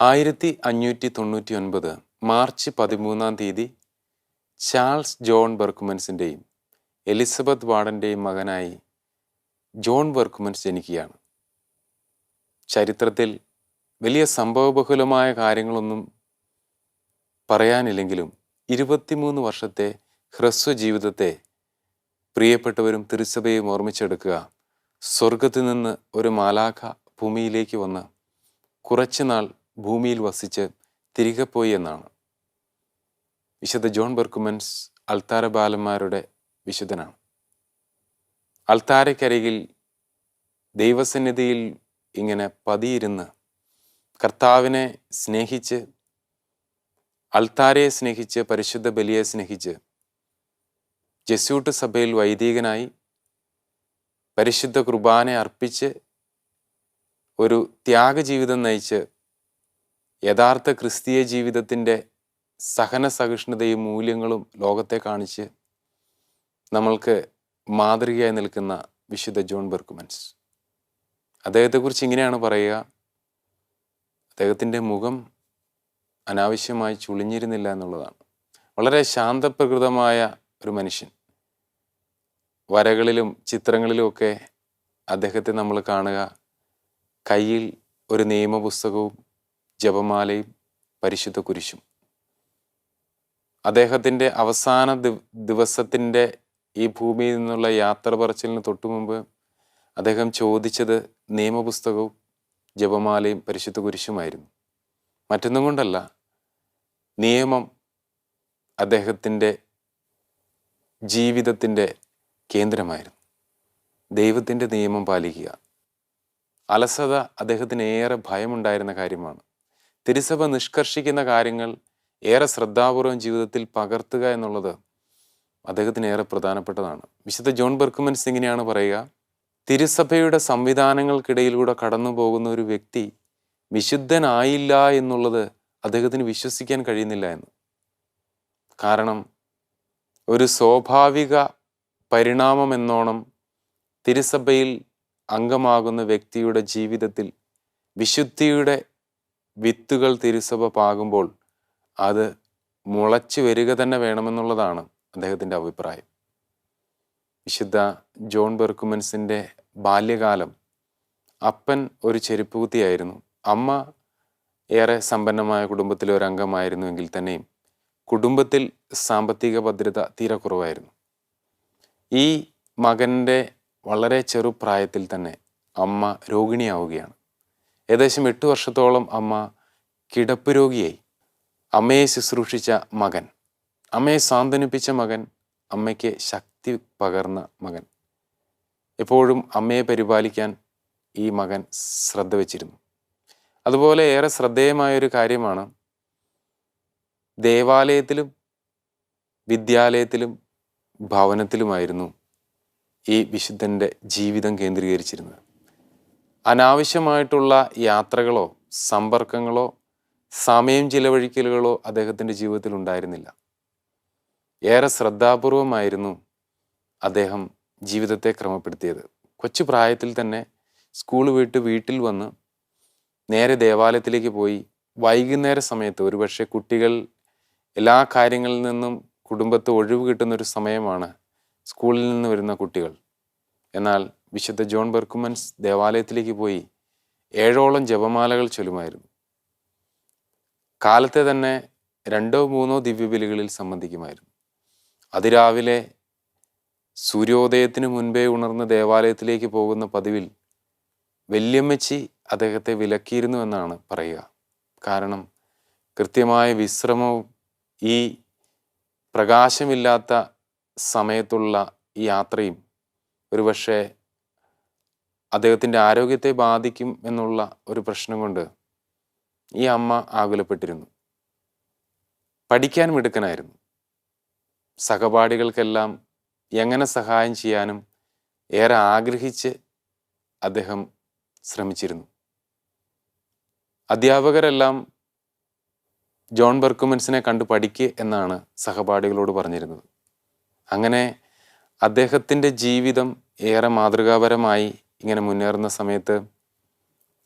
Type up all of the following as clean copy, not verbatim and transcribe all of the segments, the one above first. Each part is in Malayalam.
1599 മാർച്ച് 13 ചാൾസ് ജോൺ ബെർക്കുമൻസിൻ്റെയും എലിസബത്ത് വാർഡൻ്റെയും മകനായി ജോൺ ബെർക്കുമൻസ് ജനിക്കുകയാണ്. ചരിത്രത്തിൽ വലിയ സംഭവബഹുലമായ കാര്യങ്ങളൊന്നും പറയാനില്ലെങ്കിലും 23 വർഷത്തെ ഹ്രസ്വ ജീവിതത്തെ പ്രിയപ്പെട്ടവരും തിരുസഭയും ഓർമ്മിച്ചെടുക്കുക. സ്വർഗത്തിൽ നിന്ന് ഒരു മാലാഖ ഭൂമിയിലേക്ക് വന്ന് കുറച്ചുനാൾ ഭൂമിയിൽ വസിച്ച് തിരികെ പോയി എന്നാണ്. വിശുദ്ധ ജോൺ ബെർക്കുമൻസ് അൾത്താര ബാലന്മാരുടെ വിശുദ്ധനാണ്. അൾത്താരക്കരികിൽ ദൈവസന്നിധിയിൽ ഇങ്ങനെ പതിയിരുന്ന് കർത്താവിനെ സ്നേഹിച്ച്, അൾത്താരയെ സ്നേഹിച്ച്, പരിശുദ്ധ ബലിയെ സ്നേഹിച്ച്, ജെസ്യൂട്ട് സഭയിൽ വൈദികനായി പരിശുദ്ധ കുർബാന അർപ്പിച്ച് ഒരു ത്യാഗജീവിതം നയിച്ച് യഥാർത്ഥ ക്രിസ്തീയ ജീവിതത്തിൻ്റെ സഹന സഹിഷ്ണുതയും മൂല്യങ്ങളും ലോകത്തെ കാണിച്ച് നമ്മൾക്ക് മാതൃകയായി നിൽക്കുന്ന വിശുദ്ധ ജോൺ ബെർക്കുമൻസ്. അദ്ദേഹത്തെക്കുറിച്ച് ഇങ്ങനെയാണ് പറയുക: അദ്ദേഹത്തിൻ്റെ മുഖം അനാവശ്യമായി ചുളിഞ്ഞിരുന്നില്ല എന്നുള്ളതാണ്. വളരെ ശാന്തപ്രകൃതമായ ഒരു മനുഷ്യൻ. വരകളിലും ചിത്രങ്ങളിലുമൊക്കെ അദ്ദേഹത്തെ നമ്മൾ കാണുക കയ്യിൽ ഒരു നിയമപുസ്തകവും ജപമാലയും പരിശുദ്ധ കുരിശും. അദ്ദേഹത്തിൻ്റെ അവസാന ദിവസത്തിൻ്റെ ഈ ഭൂമിയിൽ നിന്നുള്ള യാത്ര പറച്ചിലിന് തൊട്ടു മുമ്പ് അദ്ദേഹം ചോദിച്ചത് നിയമപുസ്തകവും ജപമാലയും പരിശുദ്ധ കുരിശുമായിരുന്നു. മറ്റൊന്നും കൊണ്ടല്ല, നിയമം അദ്ദേഹത്തിൻ്റെ ജീവിതത്തിൻ്റെ കേന്ദ്രമായിരുന്നു. ദൈവത്തിൻ്റെ നിയമം പാലിക്കുക. അലസത അദ്ദേഹത്തിന് ഏറെ ഭയമുണ്ടായിരുന്ന കാര്യമാണ്. തിരുസഭ നിഷ്കർഷിക്കുന്ന കാര്യങ്ങൾ ഏറെ ശ്രദ്ധാപൂർവം ജീവിതത്തിൽ പകർത്തുക എന്നുള്ളത് അദ്ദേഹത്തിന് ഏറെ പ്രധാനപ്പെട്ടതാണ്. വിശുദ്ധ ജോൺ ബെർക്കുമൻസ് ഇങ്ങനെയാണ് പറയുക: തിരുസഭയുടെ സംവിധാനങ്ങൾക്കിടയിലൂടെ കടന്നു പോകുന്ന ഒരു വ്യക്തി വിശുദ്ധനായില്ല എന്നുള്ളത് അദ്ദേഹത്തിന് വിശ്വസിക്കാൻ കഴിയുന്നില്ല എന്ന്. കാരണം ഒരു സ്വാഭാവിക പരിണാമം എന്നോണം തിരുസഭയിൽ അംഗമാകുന്ന വ്യക്തിയുടെ ജീവിതത്തിൽ വിശുദ്ധിയുടെ വിത്തുകൾ തിരുസഭ പാകുമ്പോൾ അത് മുളച്ചു വരിക തന്നെ വേണമെന്നുള്ളതാണ് അദ്ദേഹത്തിൻ്റെ അഭിപ്രായം. വിശുദ്ധ ജോൺ ബെർക്കുമൻസിൻ്റെ ബാല്യകാലം, അപ്പൻ ഒരു ചെരുപ്പുകുത്തിയായിരുന്നു, അമ്മ ഏറെ സമ്പന്നമായ കുടുംബത്തിലെ ഒരു അംഗമായിരുന്നുവെങ്കിൽ തന്നെയും കുടുംബത്തിൽ സാമ്പത്തിക ഭദ്രത തീരെ കുറവായിരുന്നു. ഈ മകൻ്റെ വളരെ ചെറുപ്രായത്തിൽ തന്നെ അമ്മ രോഗിണിയാവുകയാണ്. ഏകദേശം 8 വർഷത്തോളം അമ്മ കിടപ്പ് രോഗിയായി. അമ്മയെ ശുശ്രൂഷിച്ച മകൻ, അമ്മയെ സാന്ത്വനിപ്പിച്ച മകൻ, അമ്മയ്ക്ക് ശക്തി പകർന്ന മകൻ, എപ്പോഴും അമ്മയെ പരിപാലിക്കാൻ ഈ മകൻ ശ്രദ്ധ വച്ചിരുന്നു. അതുപോലെ ഏറെ ശ്രദ്ധേയമായൊരു കാര്യമാണ്, ദേവാലയത്തിലും വിദ്യാലയത്തിലും ഭവനത്തിലുമായിരുന്നു ഈ വിശുദ്ധൻ്റെ ജീവിതം കേന്ദ്രീകരിച്ചിരുന്നത്. അനാവശ്യമായിട്ടുള്ള യാത്രകളോ സമ്പർക്കങ്ങളോ സമയം ചിലവഴിക്കലുകളോ അദ്ദേഹത്തിൻ്റെ ജീവിതത്തിൽ ഉണ്ടായിരുന്നില്ല. ഏറെ ശ്രദ്ധാപൂർവമായിരുന്നു അദ്ദേഹം ജീവിതത്തെ ക്രമപ്പെടുത്തിയത്. കൊച്ചു പ്രായത്തിൽ തന്നെ സ്കൂൾ വിട്ട് വീട്ടിൽ വന്ന് നേരെ ദേവാലയത്തിലേക്ക് പോയി വൈകുന്നേര സമയത്ത്, ഒരുപക്ഷെ കുട്ടികൾ എല്ലാ കാര്യങ്ങളിൽ നിന്നും കുടുംബത്തെ ഒഴിവ് കിട്ടുന്നൊരു സമയമാണ് സ്കൂളിൽ നിന്ന് വരുന്ന കുട്ടികൾ. എന്നാൽ വിശുദ്ധ ജോൺ ബെർക്കുമൻസ് ദേവാലയത്തിലേക്ക് പോയി 7ഓളം ജപമാലകൾ ചൊല്ലുമായിരുന്നു. കാലത്തെ തന്നെ 2-3 ദിവ്യബലികളിൽ സംബന്ധിക്കുമായിരുന്നു. അതിരാവിലെ സൂര്യോദയത്തിന് മുൻപേ ഉണർന്ന് ദേവാലയത്തിലേക്ക് പോകുന്ന പതിവിൽ വല്യമ്മച്ചി അദ്ദേഹത്തെ വിലക്കിയിരുന്നു എന്നാണ് പറയുക. കാരണം കൃത്യമായ വിശ്രമവും ഈ പ്രകാശമില്ലാത്ത സമയത്തുള്ള ഈ യാത്രയും ഒരുപക്ഷെ അദ്ദേഹത്തിൻ്റെ ആരോഗ്യത്തെ ബാധിക്കും എന്നുള്ള ഒരു പ്രശ്നം കൊണ്ട് ഈ അമ്മ ആകുലപ്പെട്ടിരുന്നു. പഠിക്കാൻ മിടുക്കനായിരുന്നു. സഹപാഠികൾക്കെല്ലാം എങ്ങനെ സഹായം ചെയ്യാനും ഏറെ ആഗ്രഹിച്ച് അദ്ദേഹം ശ്രമിച്ചിരുന്നു. അധ്യാപകരെല്ലാം ജോൺ ബെർക്കുമൻസിനെ കണ്ടു പഠിക്കുക എന്നാണ് സഹപാഠികളോട് പറഞ്ഞിരുന്നത്. അങ്ങനെ അദ്ദേഹത്തിൻ്റെ ജീവിതം ഏറെ മാതൃകാപരമായി ഇങ്ങനെ മുന്നേറുന്ന സമയത്ത്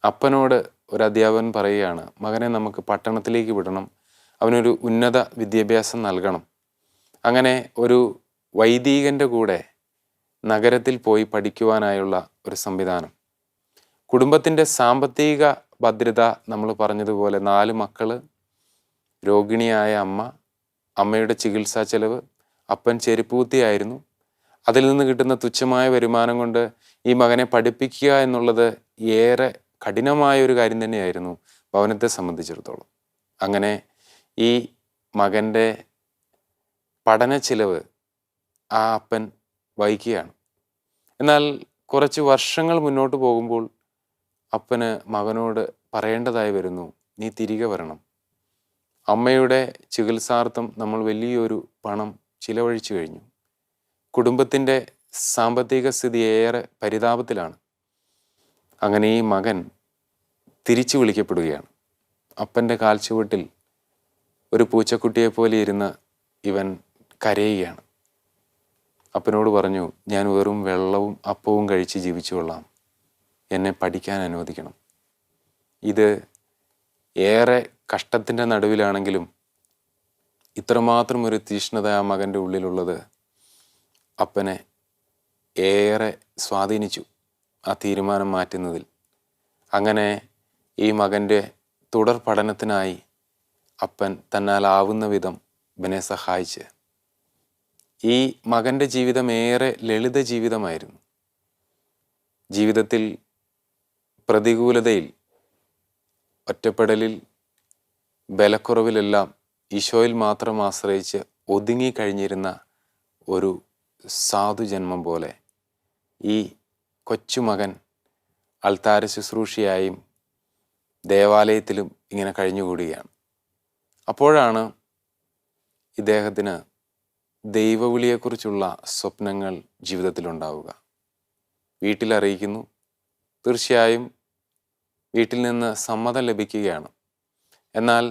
അപ്പനോട് ഒരു അധ്യാപകൻ പറയുകയാണ്, മകനെ നമുക്ക് പട്ടണത്തിലേക്ക് വിടണം, അവനൊരു ഉന്നത വിദ്യാഭ്യാസം നൽകണം. അങ്ങനെ ഒരു വൈദികൻ്റെ കൂടെ നഗരത്തിൽ പോയി പഠിക്കുവാനായുള്ള ഒരു സംവിധാനം. കുടുംബത്തിൻ്റെ സാമ്പത്തിക ഭദ്രത നമ്മൾ പറഞ്ഞതുപോലെ 4 മക്കൾ, രോഗിണിയായ അമ്മ, അമ്മയുടെ ചികിത്സാ ചെലവ്, അപ്പൻ ചെരുപ്പൂത്തിയായിരുന്നു. അതിൽ നിന്ന് കിട്ടുന്ന തുച്ഛമായ വരുമാനം കൊണ്ട് ഈ മകനെ പഠിപ്പിക്കുക എന്നുള്ളത് ഏറെ കഠിനമായ ഒരു കാര്യം തന്നെയായിരുന്നു ഭവനത്തെ സംബന്ധിച്ചിടത്തോളം. അങ്ങനെ ഈ മകൻ്റെ പഠന ചിലവ് ആ അപ്പൻ വഹിക്കുകയാണ്. എന്നാൽ കുറച്ച് വർഷങ്ങൾ മുന്നോട്ട് പോകുമ്പോൾ അപ്പന് മകനോട് പറയേണ്ടതായി വരുന്നു, നീ തിരികെ വരണം. അമ്മയുടെ ചികിത്സാർത്ഥം നമ്മൾ വലിയൊരു പണം ചിലവഴിച്ചു കഴിഞ്ഞു. കുടുംബത്തിൻ്റെ സാമ്പത്തിക സ്ഥിതി ഏറെ പരിതാപത്തിലാണ്. അങ്ങനെ ഈ മകൻ തിരിച്ചു വിളിക്കപ്പെടുകയാണ്. അപ്പൻ്റെ കാൽച്ചുവട്ടിൽ ഒരു പൂച്ചക്കുട്ടിയെപ്പോലെ ഇരുന്ന് ഇവൻ കരയുകയാണ്. അപ്പനോട് പറഞ്ഞു, ഞാൻ വെറും വെള്ളവും അപ്പവും കഴിച്ച് ജീവിച്ചു കൊള്ളാം, എന്നെ പഠിക്കാൻ അനുവദിക്കണം. ഇത് ഏറെ കഷ്ടത്തിൻ്റെ നടുവിലാണെങ്കിലും ഇത്രമാത്രം ഒരു തീഷ്ണത ആ മകൻ്റെ ഉള്ളിലുള്ളത് അപ്പനെ ഏറെ സ്വാധീനിച്ചു ആ തീരുമാനം മാറ്റുന്നതിൽ. അങ്ങനെ ഈ മകൻ്റെ തുടർ പഠനത്തിനായി അപ്പൻ തന്നാലാവുന്ന വിധം ഇവനെ സഹായിച്ച്. ഈ മകൻ്റെ ജീവിതം ഏറെ ലളിത ജീവിതമായിരുന്നു. ജീവിതത്തിൽ പ്രതികൂലതയിൽ, ഒറ്റപ്പെടലിൽ, ബലക്കുറവിലെല്ലാം ഈശോയിൽ മാത്രം ആശ്രയിച്ച് ഒതുങ്ങിക്കഴിഞ്ഞിരുന്ന ഒരു സാധുജന്മം പോലെ ഈ കൊച്ചുമകൻ അൾത്താര ശുശ്രൂഷയായും ദേവാലയത്തിലും ഇങ്ങനെ കഴിഞ്ഞുകൂടുകയാണ്. അപ്പോഴാണ് ഇദ്ദേഹത്തിന് ദൈവവിളിയെക്കുറിച്ചുള്ള സ്വപ്നങ്ങൾ ജീവിതത്തിലുണ്ടാവുക. വീട്ടിലറിയിക്കുന്നു. തീർച്ചയായും വീട്ടിൽ നിന്ന് സമ്മതം ലഭിക്കുകയാണ്. എന്നാൽ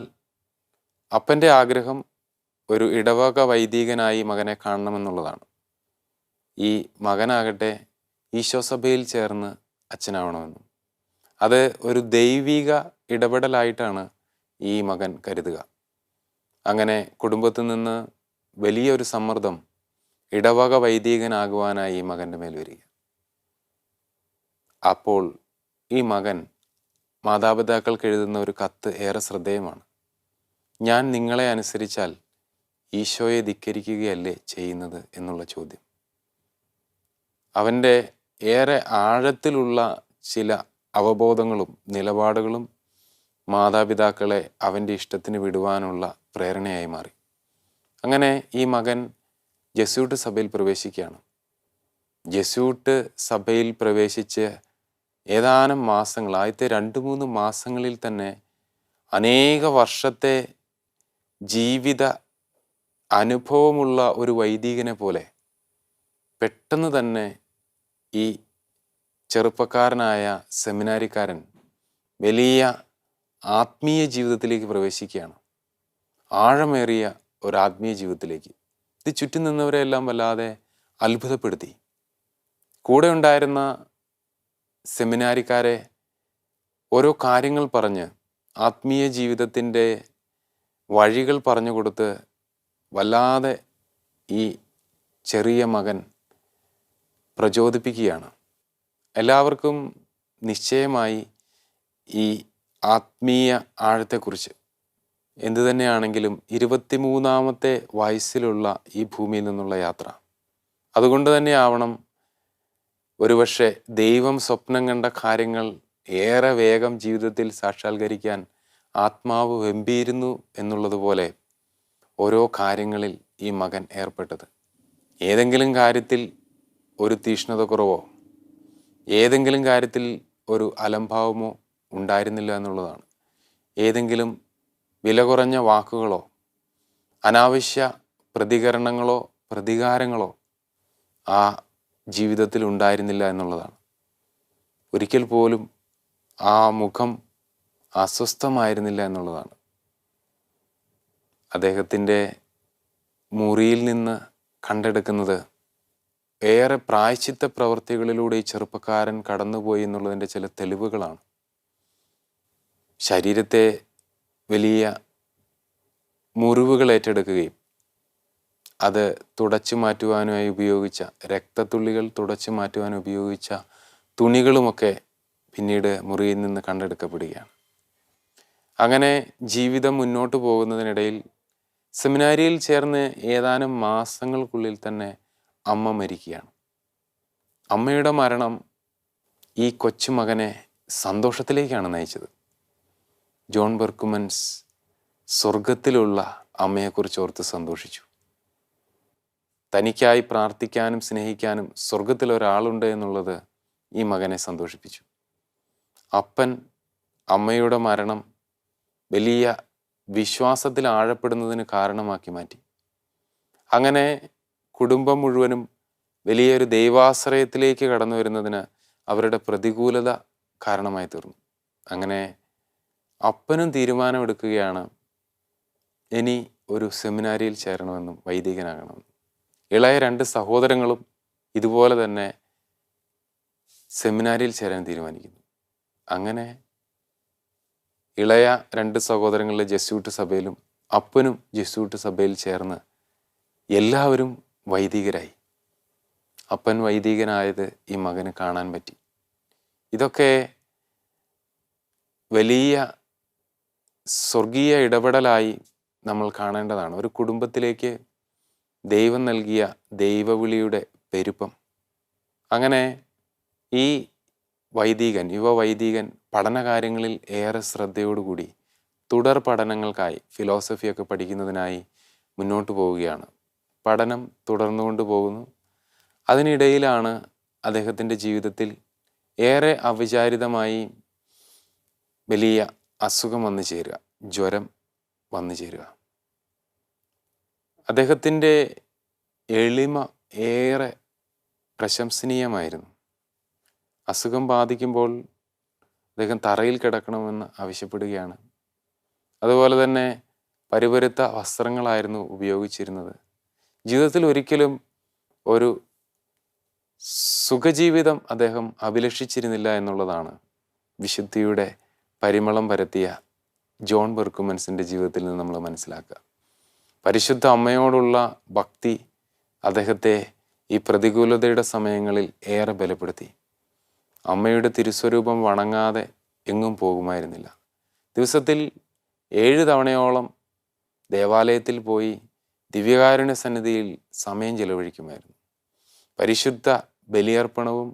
അപ്പൻ്റെ ആഗ്രഹം ഒരു ഇടവക വൈദികനായി മകനെ കാണണമെന്നുള്ളതാണ്. ഈ മകനാകട്ടെ ഈശോ സഭയിൽ ചേർന്ന് അച്ഛനാവണമെന്നും അത് ഒരു ദൈവിക ഇടപെടലായിട്ടാണ് ഈ മകൻ കരുതുക. അങ്ങനെ കുടുംബത്തിൽ നിന്ന് വലിയൊരു സമ്മർദ്ദം ഇടവക വൈദികനാകുവാനായി ഈ മകൻ്റെ മേൽ വരിക. അപ്പോൾ ഈ മകൻ മാതാപിതാക്കൾക്ക് എഴുതുന്ന ഒരു കത്ത് ഏറെ ശ്രദ്ധേയമാണ്. ഞാൻ നിങ്ങളെ അനുസരിച്ചാൽ ഈശോയെ ധിക്കരിക്കുകയല്ലേ ചെയ്യുന്നത് എന്നുള്ള ചോദ്യം. അവൻ്റെ ഏറെ ആഴത്തിലുള്ള ചില അവബോധങ്ങളും നിലപാടുകളും മാതാപിതാക്കളെ അവൻ്റെ ഇഷ്ടത്തിന് വിടുവാനുള്ള പ്രേരണയായി മാറി. അങ്ങനെ ഈ മകൻ ജെസ്യൂട്ട് സഭയിൽ പ്രവേശിക്കുകയാണ്. ജെസ്യൂട്ട് സഭയിൽ പ്രവേശിച്ച് ഏതാനും മാസങ്ങൾ, ആദ്യത്തെ 2-3 മാസങ്ങളിൽ തന്നെ അനേക വർഷത്തെ ജീവിത അനുഭവമുള്ള ഒരു വൈദികനെ പോലെ പെട്ടെന്ന് തന്നെ ഈ ചെറുപ്പക്കാരനായ സെമിനാരിക്കാരൻ വലിയ ആത്മീയ ജീവിതത്തിലേക്ക് പ്രവേശിക്കുകയാണ്. ആഴമേറിയ ഒരു ആത്മീയ ജീവിതത്തിലേക്ക്. ഇത് ചുറ്റും നിന്നവരെയെല്ലാം വല്ലാതെ അത്ഭുതപ്പെടുത്തി. കൂടെ ഉണ്ടായിരുന്ന സെമിനാരിക്കാരെ ഓരോ കാര്യങ്ങൾ പറഞ്ഞ് ആത്മീയ ജീവിതത്തിൻ്റെ വഴികൾ പറഞ്ഞു കൊടുത്ത് വല്ലാതെ ഈ ചെറിയ മകൻ പ്രചോദിപ്പിക്കുകയാണ്. എല്ലാവർക്കും നിശ്ചയമായി ഈ ആത്മീയ ആഴത്തെക്കുറിച്ച് എന്തു തന്നെയാണെങ്കിലും 23-ാമത്തെ വയസ്സിലുള്ള ഈ ഭൂമിയിൽ നിന്നുള്ള യാത്ര, അതുകൊണ്ട് തന്നെ ആവണം ഒരുപക്ഷെ ദൈവം സ്വപ്നം കണ്ട കാര്യങ്ങൾ ഏറെ വേഗം ജീവിതത്തിൽ സാക്ഷാത്കരിക്കാൻ ആത്മാവ് വെമ്പിയിരുന്നു എന്നുള്ളതുപോലെ ഓരോ കാര്യങ്ങളിൽ ഈ മകൻ ഏർപ്പെട്ടത്. ഏതെങ്കിലും കാര്യത്തിൽ ഒരു തീഷ്ണത കുറവോ ഏതെങ്കിലും കാര്യത്തിൽ ഒരു അലംഭാവമോ ഉണ്ടായിരുന്നില്ല എന്നുള്ളതാണ്. ഏതെങ്കിലും വില കുറഞ്ഞ വാക്കുകളോ അനാവശ്യ പ്രതികരണങ്ങളോ പ്രതികാരങ്ങളോ ആ ജീവിതത്തിൽ ഉണ്ടായിരുന്നില്ല എന്നുള്ളതാണ്. ഒരിക്കൽ പോലും ആ മുഖം അസ്വസ്ഥമായിരുന്നില്ല എന്നുള്ളതാണ്. അദ്ദേഹത്തിൻ്റെ മുറിയിൽ നിന്ന് കണ്ടെടുക്കുന്നത് ഏറെ പ്രായശ്ചിത്ത പ്രവൃത്തികളിലൂടെ ഈ ചെറുപ്പക്കാരൻ കടന്നുപോയി എന്നുള്ളതിൻ്റെ ചില തെളിവുകളാണ്. ശരീരത്തെ വലിയ മുറിവുകൾ ഏറ്റെടുക്കുകയും അത് തുടച്ചു മാറ്റുവാനായി ഉപയോഗിച്ച രക്തത്തുള്ളികൾ തുടച്ചു മാറ്റുവാൻ ഉപയോഗിച്ച തുണികളുമൊക്കെ പിന്നീട് മുറിയിൽ നിന്ന് കണ്ടെടുക്കപ്പെടുകയാണ്. അങ്ങനെ ജീവിതം മുന്നോട്ട് പോകുന്നതിനിടയിൽ സെമിനാരിയിൽ ചേർന്ന് ഏതാനും മാസങ്ങൾക്കുള്ളിൽ തന്നെ അമ്മ മരിക്കുകയാണ്. അമ്മയുടെ മരണം ഈ കൊച്ചുമകനെ സന്തോഷത്തിലേക്കാണ് നയിച്ചത്. ജോൺ ബെർക്കുമൻസ് സ്വർഗത്തിലുള്ള അമ്മയെക്കുറിച്ച് ഓർത്ത് സന്തോഷിച്ചു. തനിക്കായി പ്രാർത്ഥിക്കാനും സ്നേഹിക്കാനും സ്വർഗത്തിലൊരാളുണ്ട് എന്നുള്ളത് ഈ മകനെ സന്തോഷിപ്പിച്ചു. അപ്പൻ അമ്മയുടെ മരണം വലിയ വിശ്വാസത്തിൽ ആഴപ്പെടുന്നതിന് കാരണമാക്കി മാറ്റി. അങ്ങനെ കുടുംബം മുഴുവനും വലിയൊരു ദൈവാശ്രയത്തിലേക്ക് കടന്നു വരുന്നതിന് അവരുടെ പ്രതികൂലത കാരണമായി തീർന്നു. അങ്ങനെ അപ്പനും തീരുമാനമെടുക്കുകയാണ്, ഇനി ഒരു സെമിനാരിയിൽ ചേരണമെന്നും വൈദികനാകണമെന്നും. ഇളയ 2 സഹോദരങ്ങളും ഇതുപോലെ തന്നെ സെമിനാരിയിൽ ചേരാൻ തീരുമാനിക്കുന്നു. അങ്ങനെ ഇളയ 2 സഹോദരങ്ങളിലെ ജെസ്യൂട്ട് സഭയിലും അപ്പനും ജെസ്യൂട്ട് സഭയിൽ ചേർന്ന് എല്ലാവരും വൈദികരായി. അപ്പൻ വൈദികനായത് ഈ മകന് കാണാൻ പറ്റി. ഇതൊക്കെ വലിയ സ്വർഗീയ ഇടപെടലായി നമ്മൾ കാണേണ്ടതാണ്. ഒരു കുടുംബത്തിലേക്ക് ദൈവം നൽകിയ ദൈവവിളിയുടെ പെരുപ്പം. അങ്ങനെ ഈ യുവ വൈദികൻ പഠനകാര്യങ്ങളിൽ ഏറെ ശ്രദ്ധയോടുകൂടി തുടർ പഠനങ്ങൾക്കായി ഫിലോസഫിയൊക്കെ പഠിക്കുന്നതിനായി മുന്നോട്ട് പോവുകയാണ്. പഠനം തുടർന്നുകൊണ്ട് പോകുന്നു. അതിനിടയിലാണ് അദ്ദേഹത്തിൻ്റെ ജീവിതത്തിൽ ഏറെ അവിചാരിതമായി വലിയ അസുഖം വന്നു ചേരുക, ജ്വരം വന്നു ചേരുക. അദ്ദേഹത്തിൻ്റെ എളിമ ഏറെ പ്രശംസനീയമായിരുന്നു. അസുഖം ബാധിക്കുമ്പോൾ അദ്ദേഹം തറയിൽ കിടക്കണമെന്ന് ആവശ്യപ്പെടുകയാണ്. അതുപോലെ തന്നെ പരിപരുത്ത വസ്ത്രങ്ങളായിരുന്നു ഉപയോഗിച്ചിരുന്നത്. ജീവിതത്തിൽ ഒരിക്കലും ഒരു സുഖജീവിതം അദ്ദേഹം അഭിലഷിച്ചിരുന്നില്ല എന്നുള്ളതാണ് വിശുദ്ധിയുടെ പരിമളം പരത്തിയ ജോൺ ബെർക്കുമൻസിൻ്റെ ജീവിതത്തിൽ നിന്ന് നമ്മൾ മനസ്സിലാക്കുക. പരിശുദ്ധ അമ്മയോടുള്ള ഭക്തി അദ്ദേഹത്തെ ഈ പ്രതികൂലതയുടെ സമയങ്ങളിൽ ഏറെ ബലപ്പെടുത്തി. അമ്മയുടെ തിരുസ്വരൂപം വണങ്ങാതെ എങ്ങും പോകുമായിരുന്നില്ല. ദിവസത്തിൽ 7 തവണയോളം ദേവാലയത്തിൽ പോയി ദിവ്യകാരുണ്യ സന്നിധിയിൽ സമയം ചെലവഴിക്കുമായിരുന്നു. പരിശുദ്ധ ബലിയർപ്പണവും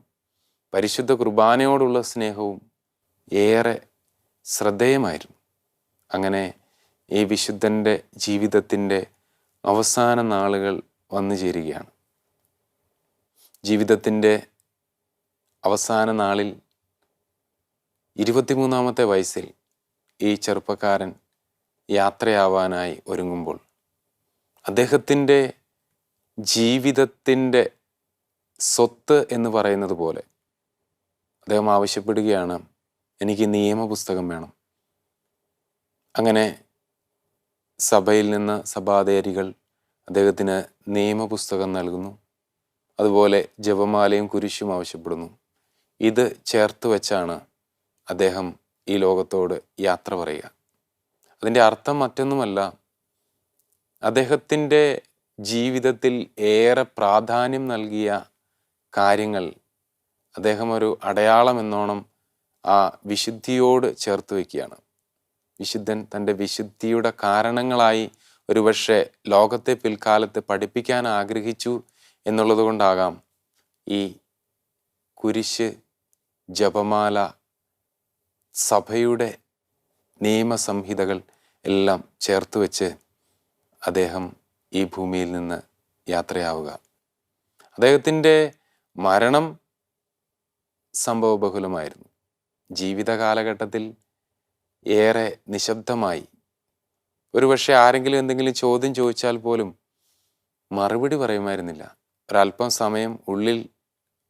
പരിശുദ്ധ കുർബാനയോടുള്ള സ്നേഹവും ഏറെ ശ്രദ്ധേയമായിരുന്നു. അങ്ങനെ ഈ വിശുദ്ധൻ്റെ ജീവിതത്തിൻ്റെ അവസാന നാളുകൾ വന്നു ചേരുകയാണ്. ജീവിതത്തിൻ്റെ അവസാന നാളിൽ 23-ാമത്തെ വയസ്സിൽ ഈ ചെറുപ്പക്കാരൻ യാത്രയാവാനായി ഒരുങ്ങുമ്പോൾ അദ്ദേഹത്തിൻ്റെ ജീവിതത്തിൻ്റെ സ്വത്ത് എന്ന് പറയുന്നത് പോലെ അദ്ദേഹം ആവശ്യപ്പെടുകയാണ്, എനിക്ക് നിയമപുസ്തകം വേണം. അങ്ങനെ സഭയിൽ നിന്ന് സഭാധികാരികൾ അദ്ദേഹത്തിന് നിയമപുസ്തകം നൽകുന്നു. അതുപോലെ ജപമാലയും കുരിശും ആവശ്യപ്പെടുന്നു. ഇത് ചേർത്ത് വെച്ചാണ് അദ്ദേഹം ഈ ലോകത്തോട് യാത്ര പറയുക. അതിൻ്റെ അർത്ഥം മറ്റൊന്നുമല്ല, അദ്ദേഹത്തിൻ്റെ ജീവിതത്തിൽ ഏറെ പ്രാധാന്യം നൽകിയ കാര്യങ്ങൾ അദ്ദേഹം ഒരു അടയാളം എന്നോണം ആ വിശുദ്ധിയോട് ചേർത്ത് വയ്ക്കുകയാണ്. വിശുദ്ധൻ തൻ്റെ വിശുദ്ധിയുടെ കാരണങ്ങളായി ഒരുപക്ഷെ ലോകത്തെ പിൽക്കാലത്ത് പഠിപ്പിക്കാൻ ആഗ്രഹിച്ചു എന്നുള്ളത് കൊണ്ടാകാം ഈ കുരിശ്, ജപമാല, സഭയുടെ നിയമസംഹിതകൾ എല്ലാം ചേർത്ത് വെച്ച് അദ്ദേഹം ഈ ഭൂമിയിൽ നിന്ന് യാത്രയാവുക. അദ്ദേഹത്തിൻ്റെ മരണം സംഭവബഹുലമായിരുന്നു. ജീവിത കാലഘട്ടത്തിൽ ഏറെ നിശബ്ദമായി, ഒരുപക്ഷെ ആരെങ്കിലും എന്തെങ്കിലും ചോദ്യം ചോദിച്ചാൽ പോലും മറുപടി പറയുമായിരുന്നില്ല. ഒരല്പം സമയം ഉള്ളിൽ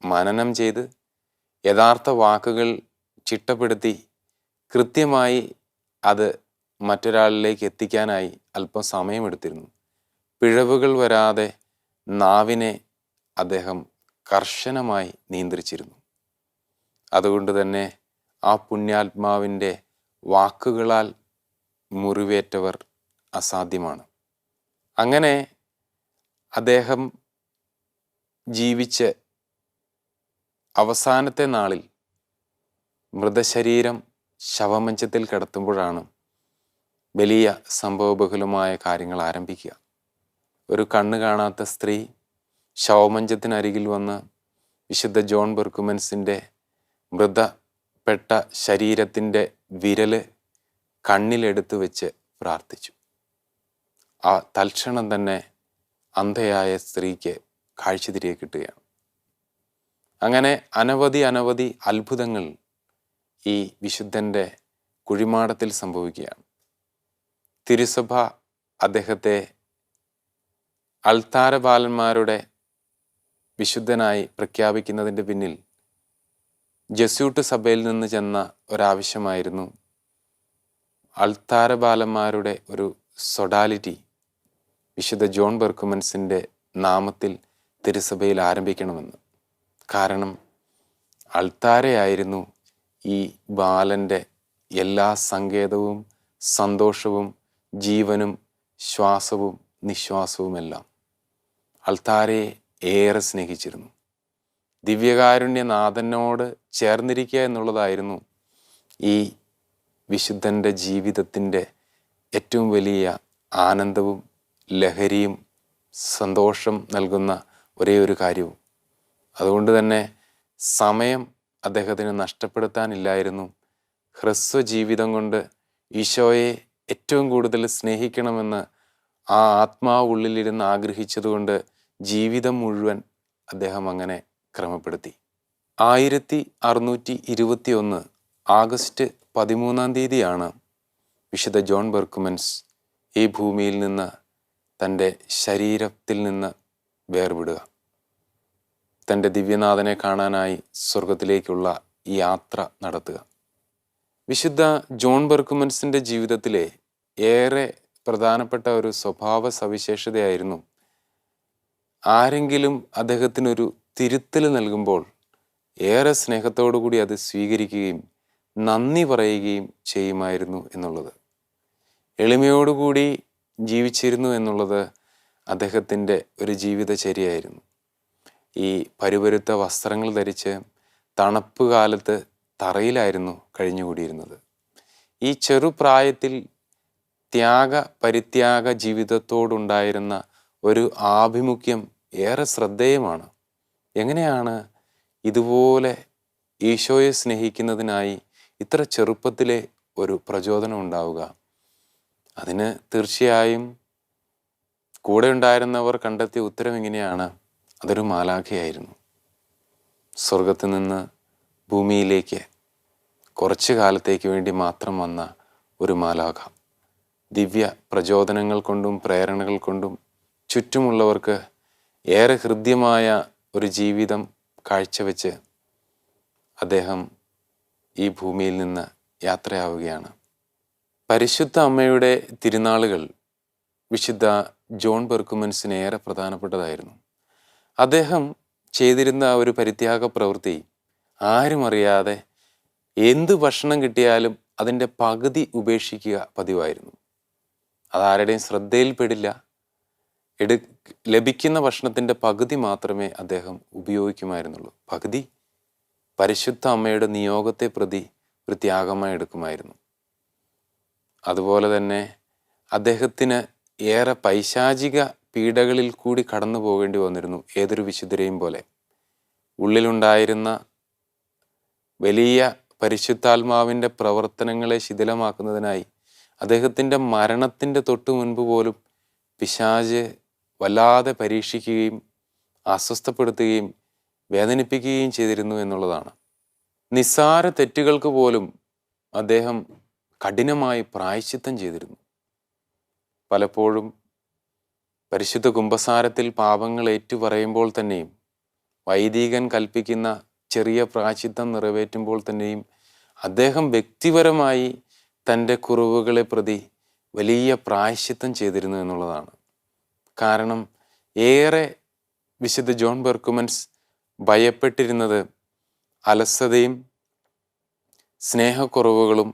മനനം ചെയ്ത് യഥാർത്ഥ വാക്കുകൾ ചിട്ടപ്പെടുത്തി കൃത്യമായി അത് മറ്റൊരാളിലേക്ക് എത്തിക്കാനായി അല്പം സമയമെടുത്തിരുന്നു. പിഴവുകൾ വരാതെ നാവിനെ അദ്ദേഹം കർശനമായി നിയന്ത്രിച്ചിരുന്നു. അതുകൊണ്ട് തന്നെ ആ പുണ്യാത്മാവിൻ്റെ വാക്കുകളാൽ മുറിവേറ്റവർ അസാധ്യമാണ്. അങ്ങനെ അദ്ദേഹം ജീവിച്ച് അവസാനത്തെ നാളിൽ മൃതശരീരം ശവമഞ്ചത്തിൽ കിടത്തുമ്പോഴാണ് വലിയ സംഭവബഹുലമായ കാര്യങ്ങൾ ആരംഭിക്കുക. ഒരു കണ്ണ് കാണാത്ത സ്ത്രീ ശവമഞ്ചത്തിനരികിൽ വന്ന് വിശുദ്ധ ജോൺ ബെർക്കുമൻസിൻ്റെ മൃതപ്പെട്ട ശരീരത്തിൻ്റെ വിരല് കണ്ണിലെടുത്ത് വെച്ച് പ്രാർത്ഥിച്ചു. ആ തൽക്ഷണം തന്നെ അന്ധയായ സ്ത്രീക്ക് കാഴ്ച തിരികെ കിട്ടുകയാണ്. അങ്ങനെ അനവധി അത്ഭുതങ്ങൾ ഈ വിശുദ്ധൻ്റെ കുഴിമാടത്തിൽ സംഭവിക്കുകയാണ്. തിരുസഭ അദ്ദേഹത്തെ അൾത്താരബാലന്മാരുടെ വിശുദ്ധനായി പ്രഖ്യാപിക്കുന്നതിൻ്റെ പിന്നിൽ ജസ്യൂട്ട് സഭയിൽ നിന്ന് ചെന്ന ഒരാവശ്യമായിരുന്നു അൾത്താരബാലന്മാരുടെ ഒരു സൊഡാലിറ്റി വിശുദ്ധ ജോൺ ബെർക്കുമൻസിൻ്റെ നാമത്തിൽ തിരുസഭയിൽ ആരംഭിക്കണമെന്ന്. കാരണം അൾത്താരയായിരുന്നു ഈ ബാലൻ്റെ എല്ലാ സങ്കേതവും സന്തോഷവും ജീവനും ശ്വാസവും നിശ്വാസവുമെല്ലാം. അൾത്താരയെ ഏറെ സ്നേഹിച്ചിരുന്നു. ദിവ്യകാരുണ്യനാഥനോട് ചേർന്നിരിക്കുക എന്നുള്ളതായിരുന്നു ഈ വിശുദ്ധൻ്റെ ജീവിതത്തിൻ്റെ ഏറ്റവും വലിയ ആനന്ദവും ലഹരിയും സന്തോഷം നൽകുന്ന ഒരേ ഒരു കാര്യവും. അതുകൊണ്ട് തന്നെ സമയം അദ്ദേഹത്തിന് നഷ്ടപ്പെടുത്താനില്ലായിരുന്നു. ഹ്രസ്വ ജീവിതം കൊണ്ട് ഈശോയെ ഏറ്റവും കൂടുതൽ സ്നേഹിക്കണമെന്ന് ആ ആത്മാവ് ഉള്ളിലിരുന്ന് ആഗ്രഹിച്ചതുകൊണ്ട് ജീവിതം മുഴുവൻ അദ്ദേഹം അങ്ങനെ ക്രമപ്പെടുത്തി. 1621 ആഗസ്റ്റ് 13 വിശുദ്ധ ജോൺ ബെർക്കുമൻസ് ഈ ഭൂമിയിൽ നിന്ന് തൻ്റെ ശരീരത്തിൽ നിന്ന് വേർവിടുക. തൻ്റെ ദിവ്യനാഥനെ കാണാനായി സ്വർഗത്തിലേക്കുള്ള യാത്ര നടത്തുക. വിശുദ്ധ ജോൺ ബെർക്കുമൻസിൻ്റെ ജീവിതത്തിലെ ഏറെ പ്രധാനപ്പെട്ട ഒരു സ്വഭാവ സവിശേഷതയായിരുന്നു ആരെങ്കിലും അദ്ദേഹത്തിനൊരു തിരുത്തൽ നൽകുമ്പോൾ ഏറെ സ്നേഹത്തോടു കൂടി അത് സ്വീകരിക്കുകയും നന്ദി പറയുകയും ചെയ്യുമായിരുന്നു എന്നുള്ളത്. എളിമയോടുകൂടി ജീവിച്ചിരുന്നു എന്നുള്ളത് അദ്ദേഹത്തിൻ്റെ ഒരു ജീവിതചര്യയായിരുന്നു. ഈ പരുപരുത്ത വസ്ത്രങ്ങൾ ധരിച്ച് തണുപ്പ് കാലത്ത് തറയിലായിരുന്നു കഴിഞ്ഞുകൂടിയിരുന്നത്. ഈ ചെറുപ്രായത്തിൽ പരിത്യാഗ ജീവിതത്തോടുണ്ടായിരുന്ന ഒരു ആഭിമുഖ്യം ഏറെ ശ്രദ്ധേയമാണ്. എങ്ങനെയാണ് ഇതുപോലെ ഈശോയെ സ്നേഹിക്കുന്നതിനായി ഇത്ര ചെറുപ്പത്തിലെ ഒരു പ്രചോദനം ഉണ്ടാവുക? അതിന് തീർച്ചയായും കൂടെ ഉണ്ടായിരുന്നവർ കണ്ടെത്തിയ ഉത്തരം ഇങ്ങനെയാണ്: അതൊരു മാലാഖയായിരുന്നു. സ്വർഗത്തിൽ നിന്ന് ഭൂമിയിലേക്ക് കുറച്ചു കാലത്തേക്ക് വേണ്ടി മാത്രം വന്ന ഒരു മാലാഖ. ദിവ്യ പ്രചോദനങ്ങൾ കൊണ്ടും പ്രേരണകൾ കൊണ്ടും ചുറ്റുമുള്ളവർക്ക് ഏറെ ഹൃദ്യമായ ഒരു ജീവിതം കാഴ്ചവെച്ച് അദ്ദേഹം ഈ ഭൂമിയിൽ നിന്ന് യാത്രയാവുകയാണ്. പരിശുദ്ധ അമ്മയുടെ തിരുനാളുകൾ വിശുദ്ധ ജോൺ ബെർക്കുമൻസിന് ഏറെ പ്രധാനപ്പെട്ടതായിരുന്നു. അദ്ദേഹം ചെയ്തിരുന്ന ഒരു പരിത്യാഗ പ്രവൃത്തി ആരും അറിയാതെ എന്ത് ഭക്ഷണം കിട്ടിയാലും അതിൻ്റെ പകുതി ഉപേക്ഷിക്കുക പതിവായിരുന്നു. അതാരുടെയും ശ്രദ്ധയിൽപ്പെടില്ല. ലഭിക്കുന്ന ഭക്ഷണത്തിൻ്റെ പകുതി മാത്രമേ അദ്ദേഹം ഉപയോഗിക്കുമായിരുന്നുള്ളൂ. പകുതി പരിശുദ്ധ അമ്മയുടെ നിയോഗത്തെ പ്രതി ഒരു ത്യാഗമായി എടുക്കുമായിരുന്നു. അതുപോലെ തന്നെ അദ്ദേഹത്തിന് ഏറെ പൈശാചിക പീഡകളിൽ കൂടി കടന്നു പോകേണ്ടി വന്നിരുന്നു. ഏതൊരു വിശുദ്ധരെയും പോലെ ഉള്ളിലുണ്ടായിരുന്ന വലിയ പരിശുദ്ധാത്മാവിൻ്റെ പ്രവർത്തനങ്ങളെ ശിഥിലമാക്കുന്നതിനായി അദ്ദേഹത്തിൻ്റെ മരണത്തിൻ്റെ തൊട്ടു മുൻപ് പോലും പിശാച് വല്ലാതെ പരീക്ഷിക്കുകയും അസ്വസ്ഥപ്പെടുത്തുകയും വേദനിപ്പിക്കുകയും ചെയ്തിരുന്നു എന്നുള്ളതാണ്. നിസ്സാര തെറ്റുകൾക്ക് പോലും അദ്ദേഹം കഠിനമായി പ്രായശ്ചിത്തം ചെയ്തിരുന്നു. പലപ്പോഴും പരിശുദ്ധ കുമ്പസാരത്തിൽ പാപങ്ങൾ ഏറ്റുപറയുമ്പോൾ തന്നെയും വൈദികൻ കൽപ്പിക്കുന്ന ചെറിയ പ്രായശ്ചിത്തം നിറവേറ്റുമ്പോൾ തന്നെയും അദ്ദേഹം വ്യക്തിപരമായി തൻ്റെ കുറവുകളെ പ്രതി വലിയ പ്രായശ്ചിത്തം ചെയ്തിരുന്നു എന്നുള്ളതാണ്. കാരണം ഏറെ വിശുദ്ധ ജോൺ ബെർക്കുമൻസ് ഭയപ്പെട്ടിരുന്നത് അലസതയും സ്നേഹക്കുറവുകളും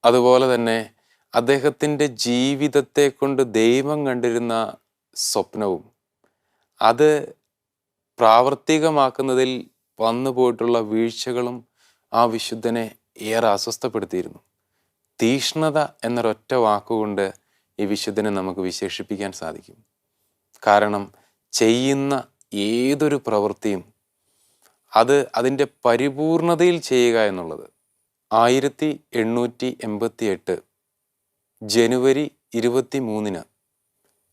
അതുപോലെ തന്നെ അദ്ദേഹത്തിൻ്റെ ജീവിതത്തെ കൊണ്ട് ദൈവം കണ്ടിരുന്ന സ്വപ്നവും അത് പ്രാവർത്തികമാക്കുന്നതിൽ വന്നു പോയിട്ടുള്ള വീഴ്ചകളും ആ വിശുദ്ധനെ ഏറെ അസ്വസ്ഥപ്പെടുത്തിയിരുന്നു. തീഷ്ണത എന്നൊരൊറ്റ വാക്കുകൊണ്ട് ഈ വിശുദ്ധനെ നമുക്ക് വിശേഷിപ്പിക്കാൻ സാധിക്കും. കാരണം ചെയ്യുന്ന ഏതൊരു പ്രവൃത്തിയും അതിൻ്റെ പരിപൂർണതയിൽ ചെയ്യുക എന്നുള്ളത്. 1888 ജനുവരി 23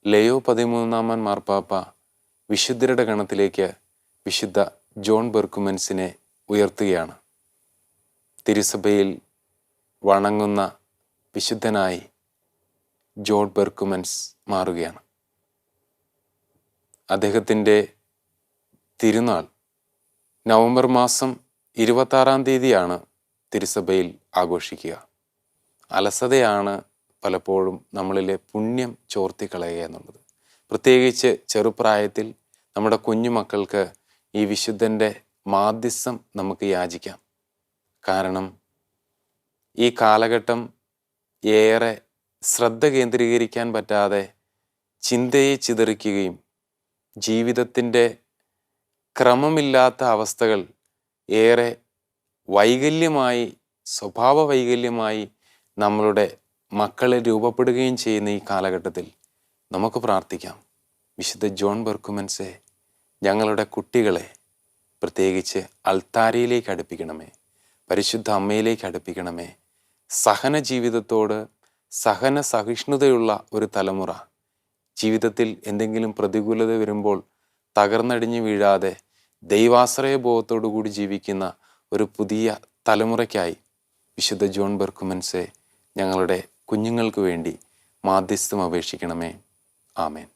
ലയോ 13 മാർപ്പാപ്പ വിശുദ്ധരുടെ ഗണത്തിലേക്ക് വിശുദ്ധ ജോൺ ബെർക്കുമൻസിനെ ഉയർത്തുകയാണ്. തിരുസഭയിൽ വണങ്ങുന്ന വിശുദ്ധനായി ജോൺ ബെർക്കുമൻസ് മാറുകയാണ്. അദ്ദേഹത്തിൻ്റെ തിരുനാൾ നവംബർ മാസം 26 തിരുസഭയിൽ ആഘോഷിക്കുക. അലസതയാണ് പലപ്പോഴും നമ്മളിലെ പുണ്യം ചോർത്തിക്കളയുക എന്നുള്ളത്. പ്രത്യേകിച്ച് ചെറുപ്രായത്തിൽ നമ്മുടെ കുഞ്ഞുമക്കൾക്ക് ഈ വിശുദ്ധൻ്റെ മാധ്യസ്ഥം നമുക്ക് യാചിക്കാം. കാരണം ഈ കാലഘട്ടം ഏറെ ശ്രദ്ധ കേന്ദ്രീകരിക്കാൻ പറ്റാതെ ചിന്തയെ ചിതറിക്കുകയും ജീവിതത്തിൻ്റെ ക്രമമില്ലാത്ത അവസ്ഥകൾ ഏറെ വൈകല്യമായി, സ്വഭാവ വൈകല്യമായി നമ്മളുടെ മക്കളെ രൂപപ്പെടുകയും ചെയ്യുന്ന ഈ കാലഘട്ടത്തിൽ നമുക്ക് പ്രാർത്ഥിക്കാം, വിശുദ്ധ ജോൺ ബെർക്കുമൻസെ ഞങ്ങളുടെ കുട്ടികളെ പ്രത്യേകിച്ച് അൾത്താരയിലേക്ക് അടുപ്പിക്കണമേ, പരിശുദ്ധ അമ്മയിലേക്ക് അടുപ്പിക്കണമേ. സഹന ജീവിതത്തോട് സഹന സഹിഷ്ണുതയുള്ള ഒരു തലമുറ ജീവിതത്തിൽ എന്തെങ്കിലും പ്രതികൂലത വരുമ്പോൾ തകർന്നടിഞ്ഞു വീഴാതെ ദൈവാശ്രയ ബോധത്തോടു കൂടി ജീവിക്കുന്ന ഒരു പുതിയ തലമുറയ്ക്കായി വിശുദ്ധ ജോൺ ബെർക്കുമൻസെ ഞങ്ങളുടെ കുഞ്ഞുങ്ങൾക്ക് വേണ്ടി മാധ്യസ്ഥം അപേക്ഷിക്കണമേ. ആമേൻ.